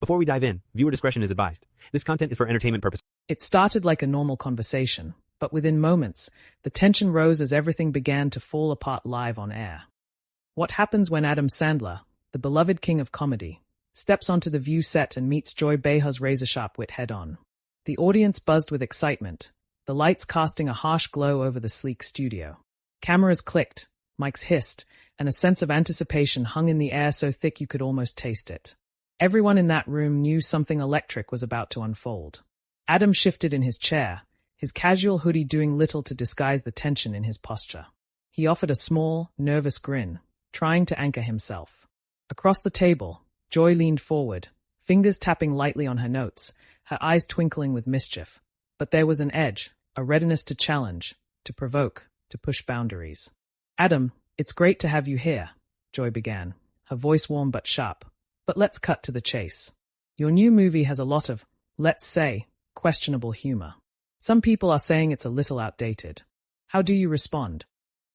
Before we dive in, viewer discretion is advised. This content is for entertainment purposes. It started like a normal conversation, but within moments, the tension rose as everything began to fall apart live on air. What happens when Adam Sandler, the beloved king of comedy, steps onto the View set and meets Joy Behar's razor-sharp wit head-on? The audience buzzed with excitement, the lights casting a harsh glow over the sleek studio. Cameras clicked, mics hissed, and a sense of anticipation hung in the air so thick you could almost taste it. Everyone in that room knew something electric was about to unfold. Adam shifted in his chair, his casual hoodie doing little to disguise the tension in his posture. He offered a small, nervous grin, trying to anchor himself. Across the table, Joy leaned forward, fingers tapping lightly on her notes, her eyes twinkling with mischief. But there was an edge, a readiness to challenge, to provoke, to push boundaries. "Adam, it's great to have you here," Joy began, her voice warm but sharp. "But let's cut to the chase. Your new movie has a lot of, let's say, questionable humor. Some people are saying it's a little outdated. How do you respond?"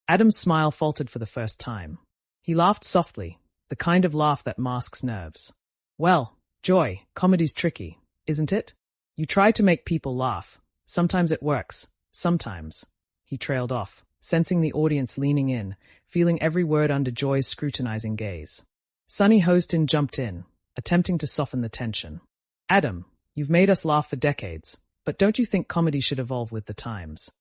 Adam's smile faltered for the first time. He laughed softly, the kind of laugh that masks nerves. "Well, Joy, comedy's tricky, isn't it? You try to make people laugh. Sometimes it works, sometimes." He trailed off, sensing the audience leaning in, feeling every word under Joy's scrutinizing gaze. Sonny Hostin jumped in, attempting to soften the tension. "Adam, you've made us laugh for decades, but don't you think comedy should evolve with the times?"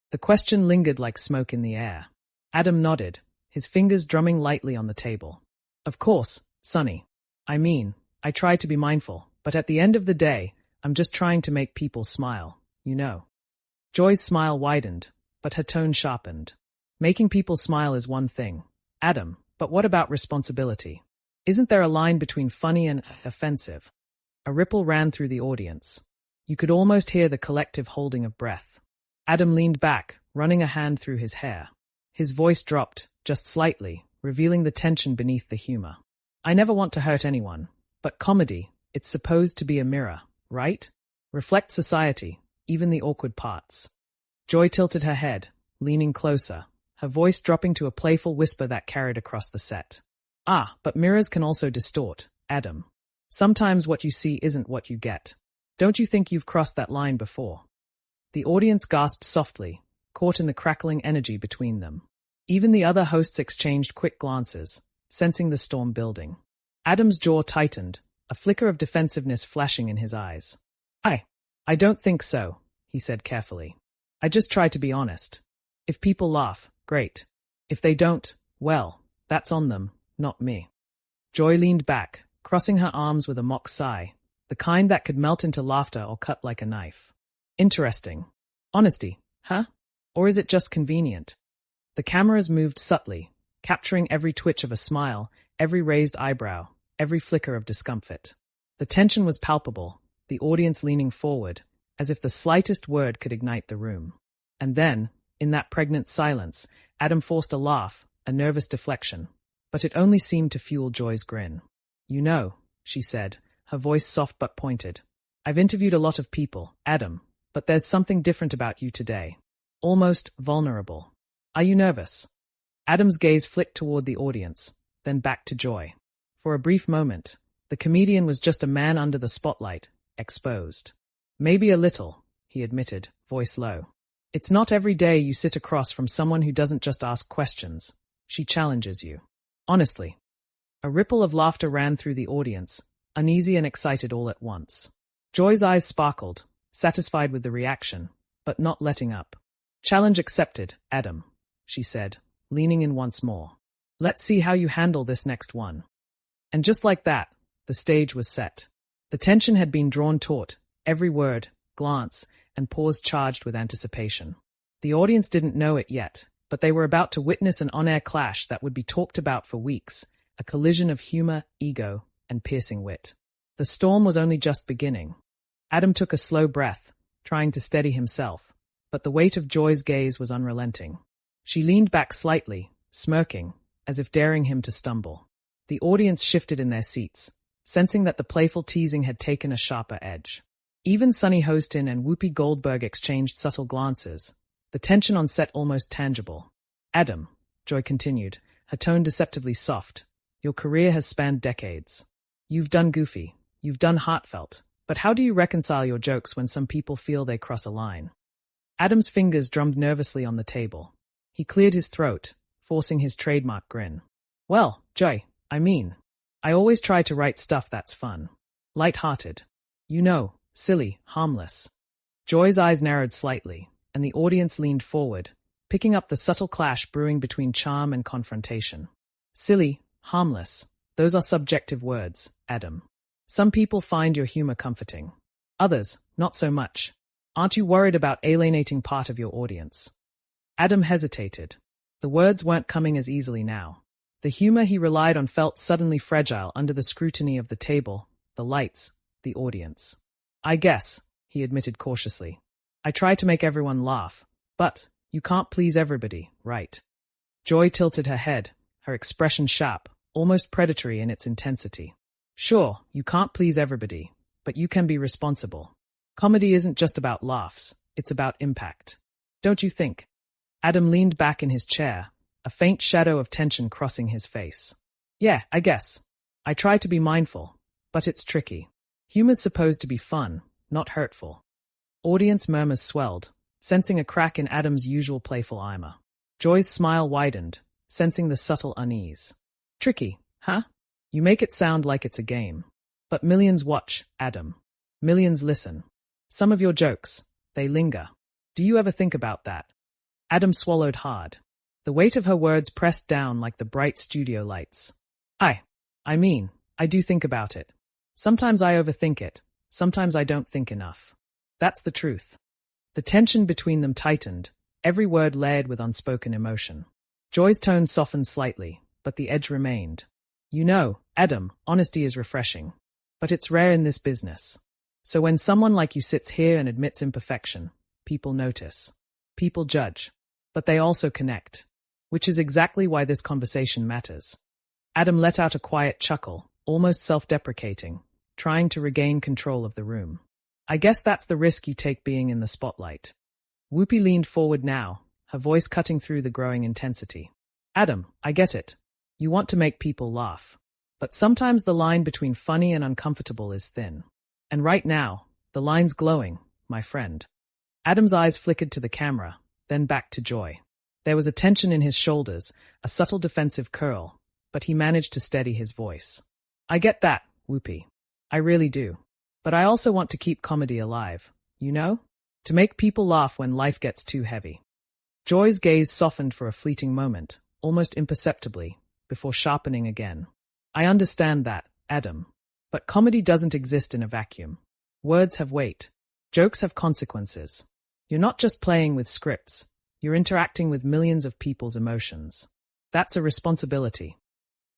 The question lingered like smoke in the air. Adam nodded, his fingers drumming lightly on the table. "Of course, Sonny. I try to be mindful, but at the end of the day, I'm just trying to make people smile, you know." Joy's smile widened, but her tone sharpened. "Making people smile is one thing, Adam, but what about responsibility? Isn't there a line between funny and offensive?" A ripple ran through the audience. You could almost hear the collective holding of breath. Adam leaned back, running a hand through his hair. His voice dropped, just slightly, revealing the tension beneath the humor. "I never want to hurt anyone, but comedy, it's supposed to be a mirror, right? Reflect society, even the awkward parts." Joy tilted her head, leaning closer, her voice dropping to a playful whisper that carried across the set. But mirrors can also distort, Adam. Sometimes what you see isn't what you get. Don't you think you've crossed that line before?" The audience gasped softly, caught in the crackling energy between them. Even the other hosts exchanged quick glances, sensing the storm building. Adam's jaw tightened, a flicker of defensiveness flashing in his eyes. I don't think so," he said carefully. "I just try to be honest. If people laugh, great. If they don't, well, that's on them, not me." Joy leaned back, crossing her arms with a mock sigh, the kind that could melt into laughter or cut like a knife. "Interesting. Honesty, huh? Or is it just convenient?" The cameras moved subtly, capturing every twitch of a smile, every raised eyebrow, every flicker of discomfort. The tension was palpable, the audience leaning forward, as if the slightest word could ignite the room. And then, in that pregnant silence, Adam forced a laugh, a nervous deflection. But it only seemed to fuel Joy's grin. "You know," she said, her voice soft but pointed. "I've interviewed a lot of people, Adam, but there's something different about you today. Almost vulnerable. Are you nervous?" Adam's gaze flicked toward the audience, then back to Joy. For a brief moment, the comedian was just a man under the spotlight, exposed. "Maybe a little," he admitted, voice low. "It's not every day you sit across from someone who doesn't just ask questions. She challenges you. Honestly." A ripple of laughter ran through the audience, uneasy and excited all at once. Joy's eyes sparkled, satisfied with the reaction, but not letting up. "Challenge accepted, Adam," she said, leaning in once more. "Let's see how you handle this next one." And just like that, the stage was set. The tension had been drawn taut, every word, glance, and pause charged with anticipation. The audience didn't know it yet, but they were about to witness an on-air clash that would be talked about for weeks, a collision of humor, ego, and piercing wit. The storm was only just beginning. Adam took a slow breath, trying to steady himself, but the weight of Joy's gaze was unrelenting. She leaned back slightly, smirking, as if daring him to stumble. The audience shifted in their seats, sensing that the playful teasing had taken a sharper edge. Even Sonny Hostin and Whoopi Goldberg exchanged subtle glances, the tension on set almost tangible. "Adam," Joy continued, her tone deceptively soft, "your career has spanned decades. You've done goofy, You've done heartfelt, but how do you reconcile your jokes when some people feel they cross a line? Adam's fingers drummed nervously on the table. He cleared his throat, forcing his trademark grin. Well, Joy, I always try to write stuff that's fun. Light-hearted. You know, silly, harmless. Joy's eyes narrowed slightly, and the audience leaned forward, picking up the subtle clash brewing between charm and confrontation. Silly, harmless. Those are subjective words, Adam. Some people find your humor comforting. Others, not so much. Aren't you worried about alienating part of your audience? Adam hesitated. The words weren't coming as easily now. The humor he relied on felt suddenly fragile under the scrutiny of the table, the lights, the audience. I guess, he admitted cautiously. I try to make everyone laugh, but you can't please everybody, right? Joy tilted her head, her expression sharp, almost predatory in its intensity. Sure, you can't please everybody, but you can be responsible. Comedy isn't just about laughs, it's about impact. Don't you think? Adam leaned back in his chair, a faint shadow of tension crossing his face. Yeah, I guess. I try to be mindful, but it's tricky. Humor's supposed to be fun, not hurtful. Audience murmurs swelled, sensing a crack in Adam's usual playful armor. Joy's smile widened, sensing the subtle unease. Tricky, huh? You make it sound like it's a game. But millions watch, Adam. Millions listen. Some of your jokes, they linger. Do you ever think about that? Adam swallowed hard. The weight of her words pressed down like the bright studio lights. I do think about it. Sometimes I overthink it. Sometimes I don't think enough. That's the truth. The tension between them tightened, every word layered with unspoken emotion. Joy's tone softened slightly, but the edge remained. You know, Adam, honesty is refreshing. But it's rare in this business. So when someone like you sits here and admits imperfection, people notice. People judge. But they also connect. Which is exactly why this conversation matters. Adam let out a quiet chuckle, almost self-deprecating, trying to regain control of the room. I guess that's the risk you take being in the spotlight. Whoopi leaned forward now, her voice cutting through the growing intensity. Adam, I get it. You want to make people laugh. But sometimes the line between funny and uncomfortable is thin. And right now, the line's glowing, my friend. Adam's eyes flickered to the camera, then back to Joy. There was a tension in his shoulders, a subtle defensive curl, but he managed to steady his voice. I get that, Whoopi. I really do. But I also want to keep comedy alive, you know? To make people laugh when life gets too heavy. Joy's gaze softened for a fleeting moment, almost imperceptibly, before sharpening again. I understand that, Adam. But comedy doesn't exist in a vacuum. Words have weight. Jokes have consequences. You're not just playing with scripts. You're interacting with millions of people's emotions. That's a responsibility.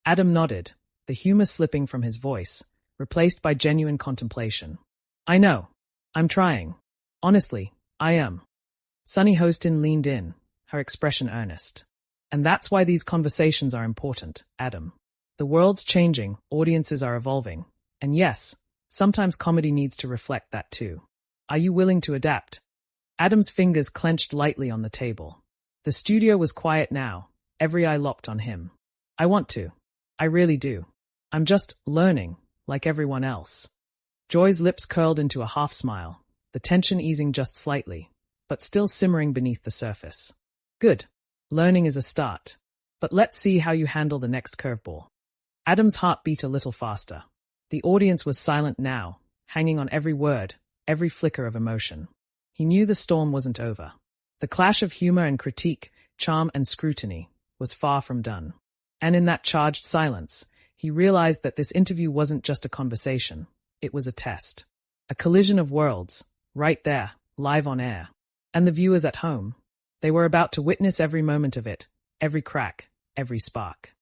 Adam nodded, the humor slipping from his voice, replaced by genuine contemplation. I know. I'm trying. Honestly, I am. Sunny Hostin leaned in, her expression earnest. And that's why these conversations are important, Adam. The world's changing, audiences are evolving. And yes, sometimes comedy needs to reflect that too. Are you willing to adapt? Adam's fingers clenched lightly on the table. The studio was quiet now, every eye locked on him. I want to. I really do. I'm just learning, like everyone else. Joy's lips curled into a half smile, the tension easing just slightly, but still simmering beneath the surface. Good. Learning is a start. But let's see how you handle the next curveball. Adam's heart beat a little faster. The audience was silent now, hanging on every word, every flicker of emotion. He knew the storm wasn't over. The clash of humor and critique, charm and scrutiny, was far from done. And in that charged silence, he realized that this interview wasn't just a conversation. It was a test. A collision of worlds, right there, live on air. And the viewers at home, they were about to witness every moment of it, every crack, every spark.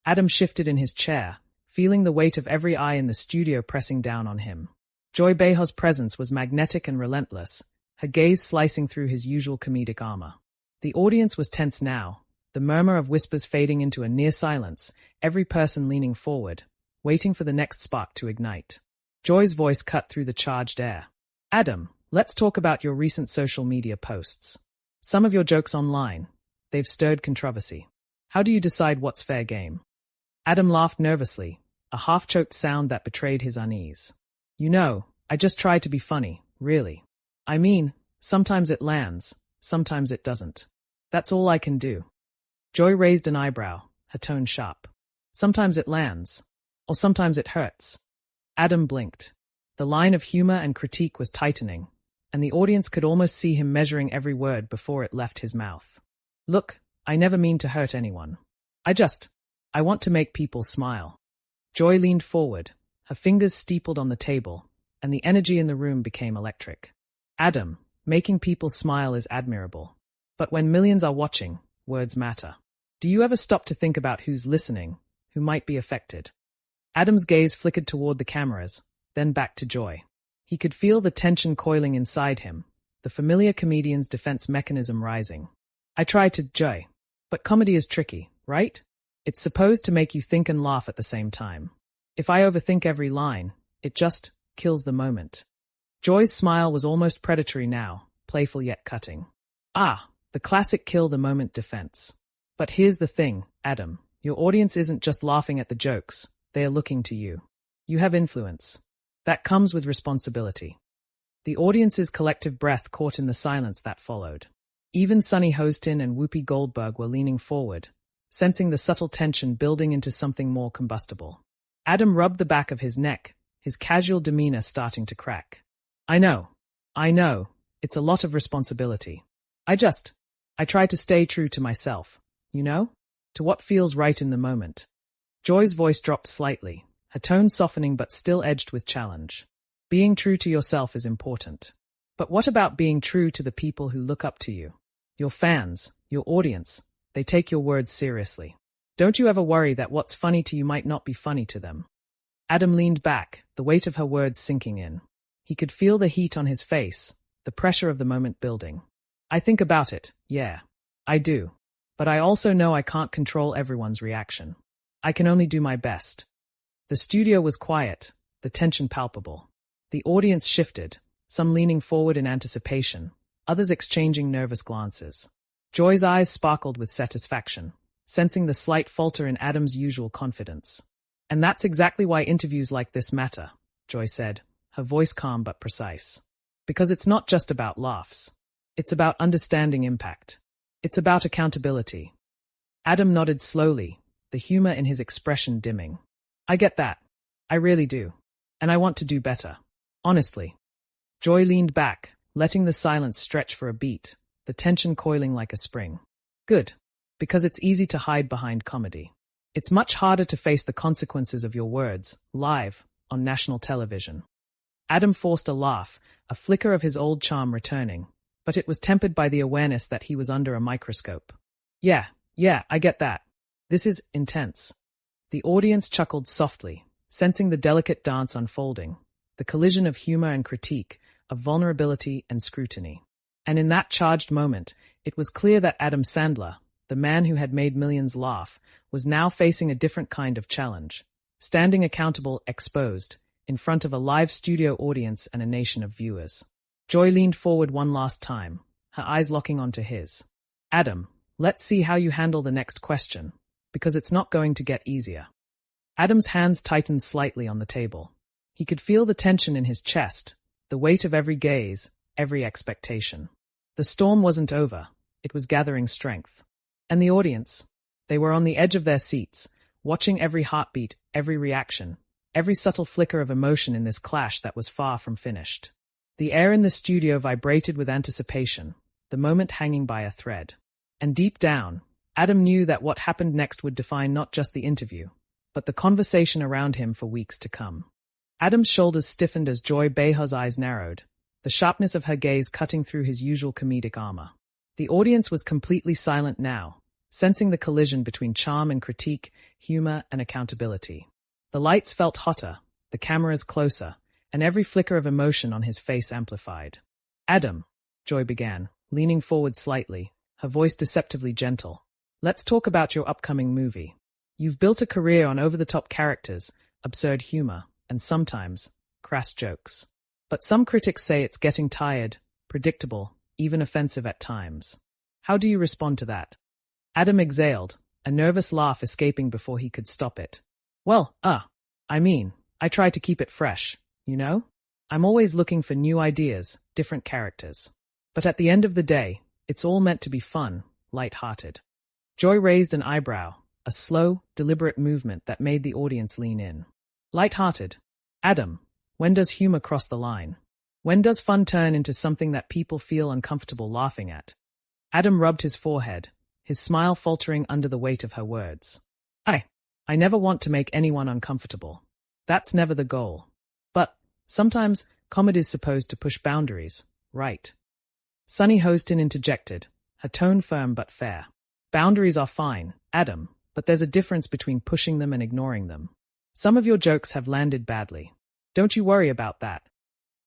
Adam shifted in his chair, feeling the weight of every eye in the studio pressing down on him. Joy Behar's presence was magnetic and relentless, her gaze slicing through his usual comedic armor. The audience was tense now, the murmur of whispers fading into a near silence, every person leaning forward, waiting for the next spark to ignite. Joy's voice cut through the charged air. Adam, let's talk about your recent social media posts. Some of your jokes online, they've stirred controversy. How do you decide what's fair game? Adam laughed nervously, a half-choked sound that betrayed his unease. You know, I just try to be funny, really. I mean, sometimes it lands, sometimes it doesn't. That's all I can do. Joy raised an eyebrow, her tone sharp. Sometimes it lands, or sometimes it hurts. Adam blinked. The line of humor and critique was tightening, and the audience could almost see him measuring every word before it left his mouth. Look, I never mean to hurt anyone. I want to make people smile. Joy leaned forward, her fingers steepled on the table, and the energy in the room became electric. Adam, making people smile is admirable. But when millions are watching, words matter. Do you ever stop to think about who's listening, who might be affected? Adam's gaze flickered toward the cameras, then back to Joy. He could feel the tension coiling inside him, the familiar comedian's defense mechanism rising. I tried to, Joy. But comedy is tricky, right? It's supposed to make you think and laugh at the same time. If I overthink every line, it just kills the moment. Joy's smile was almost predatory now, playful yet cutting. Ah, the classic kill the moment defense. But here's the thing, Adam. Your audience isn't just laughing at the jokes, they are looking to you. You have influence. That comes with responsibility. The audience's collective breath caught in the silence that followed. Even Sonny Hostin and Whoopi Goldberg were leaning forward, sensing the subtle tension building into something more combustible. Adam rubbed the back of his neck, his casual demeanor starting to crack. I know, it's a lot of responsibility. I try to stay true to myself, you know? To what feels right in the moment. Joy's voice dropped slightly, her tone softening but still edged with challenge. Being true to yourself is important. But what about being true to the people who look up to you? Your fans, your audience, they take your words seriously. Don't you ever worry that what's funny to you might not be funny to them? Adam leaned back, the weight of her words sinking in. He could feel the heat on his face, the pressure of the moment building. I think about it, yeah. I do. But I also know I can't control everyone's reaction. I can only do my best. The studio was quiet, the tension palpable. The audience shifted, some leaning forward in anticipation, others exchanging nervous glances. Joy's eyes sparkled with satisfaction, sensing the slight falter in Adam's usual confidence. And that's exactly why interviews like this matter, Joy said, her voice calm but precise. Because it's not just about laughs. It's about understanding impact. It's about accountability. Adam nodded slowly, the humor in his expression dimming. I get that. I really do. And I want to do better. Honestly. Joy leaned back, letting the silence stretch for a beat, the tension coiling like a spring. Good. Because it's easy to hide behind comedy. It's much harder to face the consequences of your words, live, on national television. Adam forced a laugh, a flicker of his old charm returning, but it was tempered by the awareness that he was under a microscope. Yeah, I get that. This is intense. The audience chuckled softly, sensing the delicate dance unfolding, the collision of humor and critique, of vulnerability and scrutiny. And in that charged moment, it was clear that Adam Sandler, the man who had made millions laugh, was now facing a different kind of challenge, standing accountable, exposed, in front of a live studio audience and a nation of viewers. Joy leaned forward one last time, her eyes locking onto his. Adam, let's see how you handle the next question, because it's not going to get easier. Adam's hands tightened slightly on the table. He could feel the tension in his chest, the weight of every gaze, every expectation. The storm wasn't over, it was gathering strength. And the audience? They were on the edge of their seats, watching every heartbeat, every reaction, every subtle flicker of emotion in this clash that was far from finished. The air in the studio vibrated with anticipation, the moment hanging by a thread. And deep down, Adam knew that what happened next would define not just the interview, but the conversation around him for weeks to come. Adam's shoulders stiffened as Joy Behar's eyes narrowed, the sharpness of her gaze cutting through his usual comedic armor. The audience was completely silent now, sensing the collision between charm and critique, humor and accountability. The lights felt hotter, the cameras closer, and every flicker of emotion on his face amplified. Adam, Joy began, leaning forward slightly, her voice deceptively gentle. Let's talk about your upcoming movie. You've built a career on over-the-top characters, absurd humor, and sometimes, crass jokes. But some critics say it's getting tired, predictable, even offensive at times. How do you respond to that? Adam exhaled, a nervous laugh escaping before he could stop it. Well, I try to keep it fresh, you know? I'm always looking for new ideas, different characters. But at the end of the day, it's all meant to be fun, light-hearted. Joy raised an eyebrow, a slow, deliberate movement that made the audience lean in. Light-hearted. Adam, when does humor cross the line? When does fun turn into something that people feel uncomfortable laughing at? Adam rubbed his forehead, his smile faltering under the weight of her words. I never want to make anyone uncomfortable. That's never the goal. But sometimes comedy's supposed to push boundaries, right? Sunny Hostin interjected, her tone firm but fair. Boundaries are fine, Adam, but there's a difference between pushing them and ignoring them. Some of your jokes have landed badly. Don't you worry about that.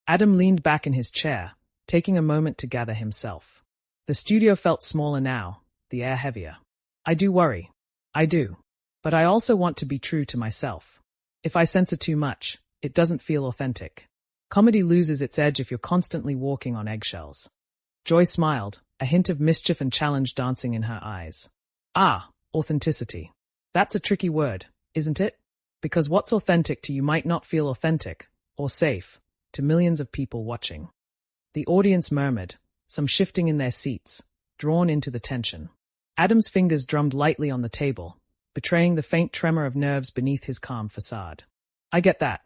Adam leaned back in his chair, taking a moment to gather himself. The studio felt smaller now, the air heavier. I do worry. I do. But I also want to be true to myself. If I censor too much, it doesn't feel authentic. Comedy loses its edge if you're constantly walking on eggshells. Joy smiled, a hint of mischief and challenge dancing in her eyes. Authenticity. That's a tricky word, isn't it? Because what's authentic to you might not feel authentic, or safe, to millions of people watching. The audience murmured, some shifting in their seats, drawn into the tension. Adam's fingers drummed lightly on the table, betraying the faint tremor of nerves beneath his calm facade. I get that.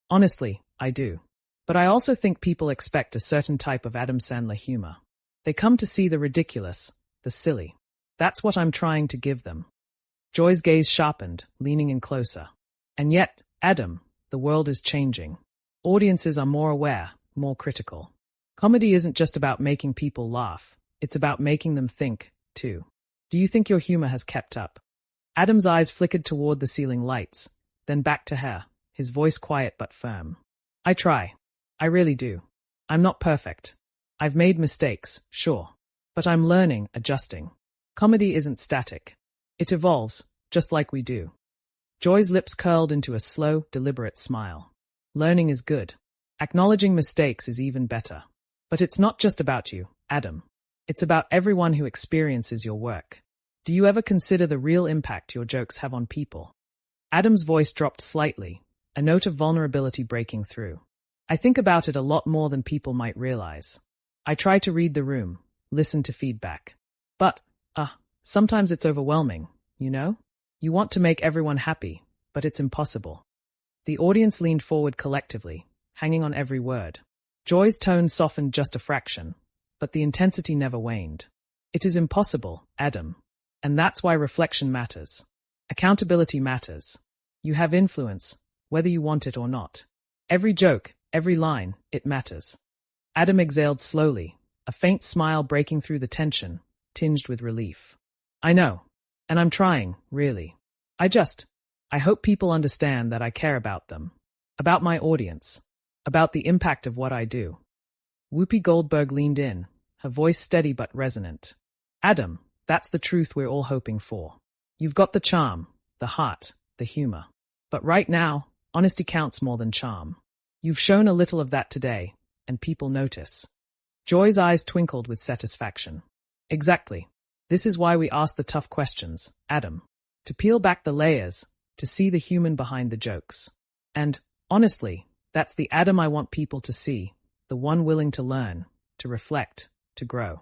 Honestly, I do. But I also think people expect a certain type of Adam Sandler humor. They come to see the ridiculous, the silly. That's what I'm trying to give them. Joy's gaze sharpened, leaning in closer. And yet, Adam, the world is changing. Audiences are more aware, more critical. Comedy isn't just about making people laugh. It's about making them think, too. Do you think your humor has kept up? Adam's eyes flickered toward the ceiling lights, then back to her, his voice quiet but firm. I try. I really do. I'm not perfect. I've made mistakes, sure. But I'm learning, adjusting. Comedy isn't static. It evolves, just like we do. Joy's lips curled into a slow, deliberate smile. Learning is good. Acknowledging mistakes is even better. But it's not just about you, Adam. It's about everyone who experiences your work. Do you ever consider the real impact your jokes have on people? Adam's voice dropped slightly, a note of vulnerability breaking through. I think about it a lot more than people might realize. I try to read the room, listen to feedback. But, sometimes it's overwhelming, you know? You want to make everyone happy, but it's impossible. The audience leaned forward collectively, hanging on every word. Joy's tone softened just a fraction, but the intensity never waned. It is impossible, Adam. And that's why reflection matters. Accountability matters. You have influence, whether you want it or not. Every joke, every line, it matters. Adam exhaled slowly, a faint smile breaking through the tension, tinged with relief. I know. And I'm trying, really. I hope people understand that I care about them. About my audience. About the impact of what I do. Whoopi Goldberg leaned in, her voice steady but resonant. Adam, that's the truth we're all hoping for. You've got the charm, the heart, the humor. But right now, honesty counts more than charm. You've shown a little of that today, and people notice. Joy's eyes twinkled with satisfaction. Exactly. This is why we ask the tough questions, Adam. To peel back the layers, to see the human behind the jokes. And, honestly, that's the Adam I want people to see, the one willing to learn, to reflect, to grow.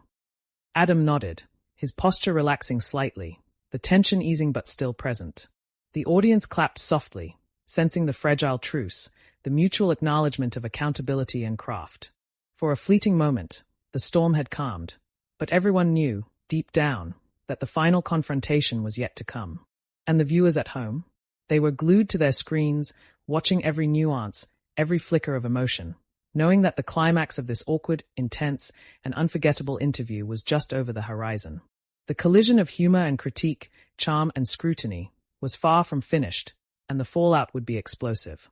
Adam nodded, his posture relaxing slightly, the tension easing but still present. The audience clapped softly, sensing the fragile truce, the mutual acknowledgement of accountability and craft. For a fleeting moment, the storm had calmed, but everyone knew, deep down, that the final confrontation was yet to come. And the viewers at home? They were glued to their screens, watching every nuance, every flicker of emotion, knowing that the climax of this awkward, intense, and unforgettable interview was just over the horizon. The collision of humor and critique, charm and scrutiny, was far from finished, and the fallout would be explosive.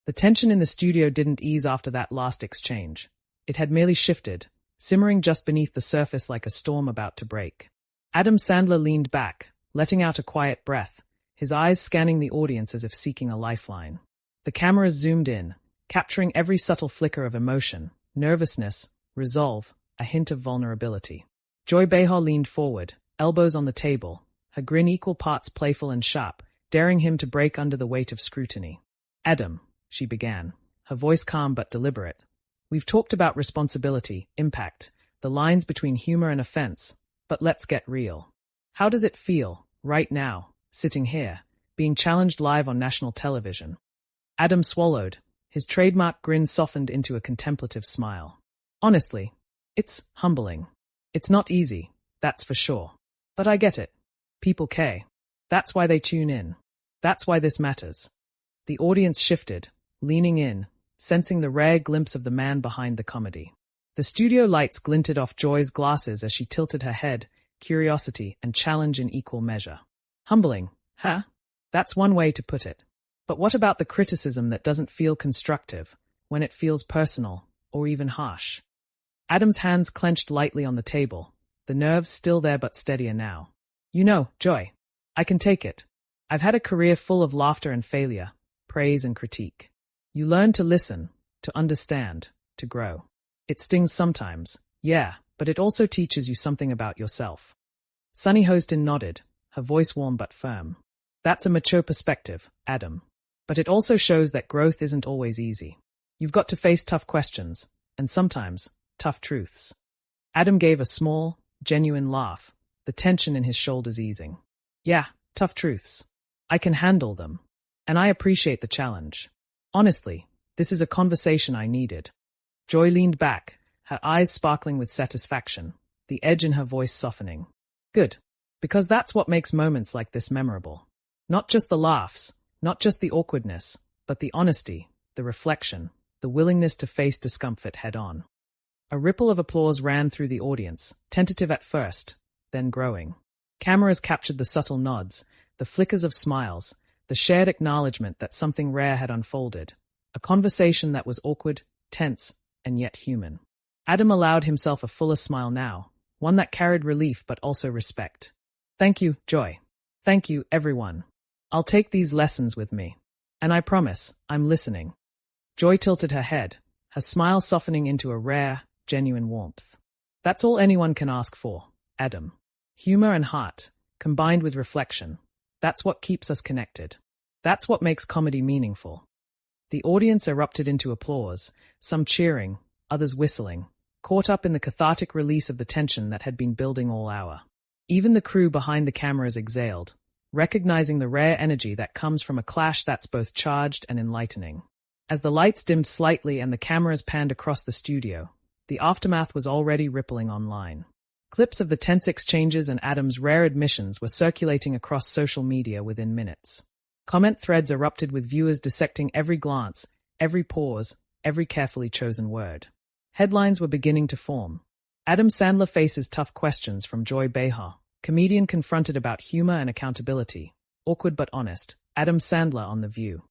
The tension in the studio didn't ease after that last exchange. It had merely shifted, simmering just beneath the surface like a storm about to break. Adam Sandler leaned back, letting out a quiet breath, his eyes scanning the audience as if seeking a lifeline. The cameras zoomed in, capturing every subtle flicker of emotion, nervousness, resolve, a hint of vulnerability. Joy Behar leaned forward, elbows on the table, her grin equal parts playful and sharp, daring him to break under the weight of scrutiny. Adam, she began, her voice calm but deliberate. We've talked about responsibility, impact, the lines between humor and offense, but let's get real. How does it feel, right now, sitting here, being challenged live on national television? Adam swallowed, his trademark grin softened into a contemplative smile. Honestly, it's humbling. It's not easy, that's for sure. But I get it. People care. That's why they tune in. That's why this matters. The audience shifted, leaning in, sensing the rare glimpse of the man behind the comedy. The studio lights glinted off Joy's glasses as she tilted her head, curiosity and challenge in equal measure. Humbling, huh? That's one way to put it. But what about the criticism that doesn't feel constructive, when it feels personal, or even harsh? Adam's hands clenched lightly on the table, the nerves still there but steadier now. You know, Joy, I can take it. I've had a career full of laughter and failure, praise and critique. You learn to listen, to understand, to grow. It stings sometimes, yeah, but it also teaches you something about yourself. Sunny Hostin nodded, her voice warm but firm. That's a mature perspective, Adam. But it also shows that growth isn't always easy. You've got to face tough questions, and sometimes, tough truths. Adam gave a small, genuine laugh, the tension in his shoulders easing. Yeah, tough truths. I can handle them. And I appreciate the challenge. Honestly, this is a conversation I needed. Joy leaned back, her eyes sparkling with satisfaction, the edge in her voice softening. Good. Because that's what makes moments like this memorable. Not just the laughs, not just the awkwardness, but the honesty, the reflection, the willingness to face discomfort head-on. A ripple of applause ran through the audience, tentative at first, then growing. Cameras captured the subtle nods, the flickers of smiles, the shared acknowledgement that something rare had unfolded, a conversation that was awkward, tense, and yet human. Adam allowed himself a fuller smile now, one that carried relief but also respect. Thank you, Joy. Thank you, everyone. I'll take these lessons with me. And I promise, I'm listening. Joy tilted her head, her smile softening into a rare, genuine warmth. That's all anyone can ask for, Adam. Humor and heart, combined with reflection. That's what keeps us connected. That's what makes comedy meaningful. The audience erupted into applause, some cheering, others whistling, caught up in the cathartic release of the tension that had been building all hour. Even the crew behind the cameras exhaled, recognizing the rare energy that comes from a clash that's both charged and enlightening. As the lights dimmed slightly and the cameras panned across the studio, the aftermath was already rippling online. Clips of the tense exchanges and Adam's rare admissions were circulating across social media within minutes. Comment threads erupted with viewers dissecting every glance, every pause, every carefully chosen word. Headlines were beginning to form. Adam Sandler faces tough questions from Joy Behar, comedian confronted about humor and accountability. Awkward but honest, Adam Sandler on The View.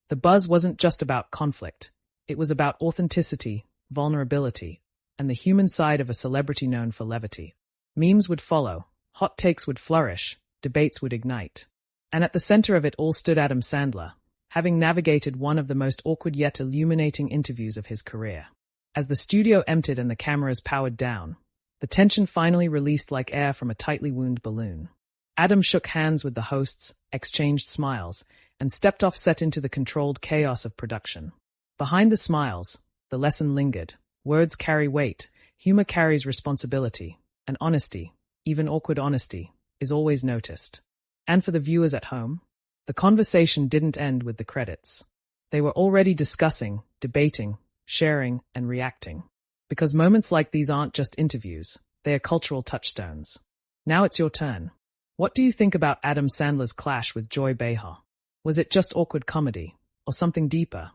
The buzz wasn't just about conflict. It was about authenticity, vulnerability, and the human side of a celebrity known for levity. Memes would follow, hot takes would flourish, debates would ignite. And at the center of it all stood Adam Sandler, having navigated one of the most awkward yet illuminating interviews of his career. As the studio emptied and the cameras powered down, the tension finally released like air from a tightly wound balloon. Adam shook hands with the hosts, exchanged smiles, and stepped off set into the controlled chaos of production. Behind the smiles, the lesson lingered. Words carry weight, humor carries responsibility, and honesty, even awkward honesty, is always noticed. And for the viewers at home, the conversation didn't end with the credits. They were already discussing, debating, sharing, and reacting. Because moments like these aren't just interviews, they are cultural touchstones. Now it's your turn. What do you think about Adam Sandler's clash with Joy Behar? Was it just awkward comedy, or something deeper,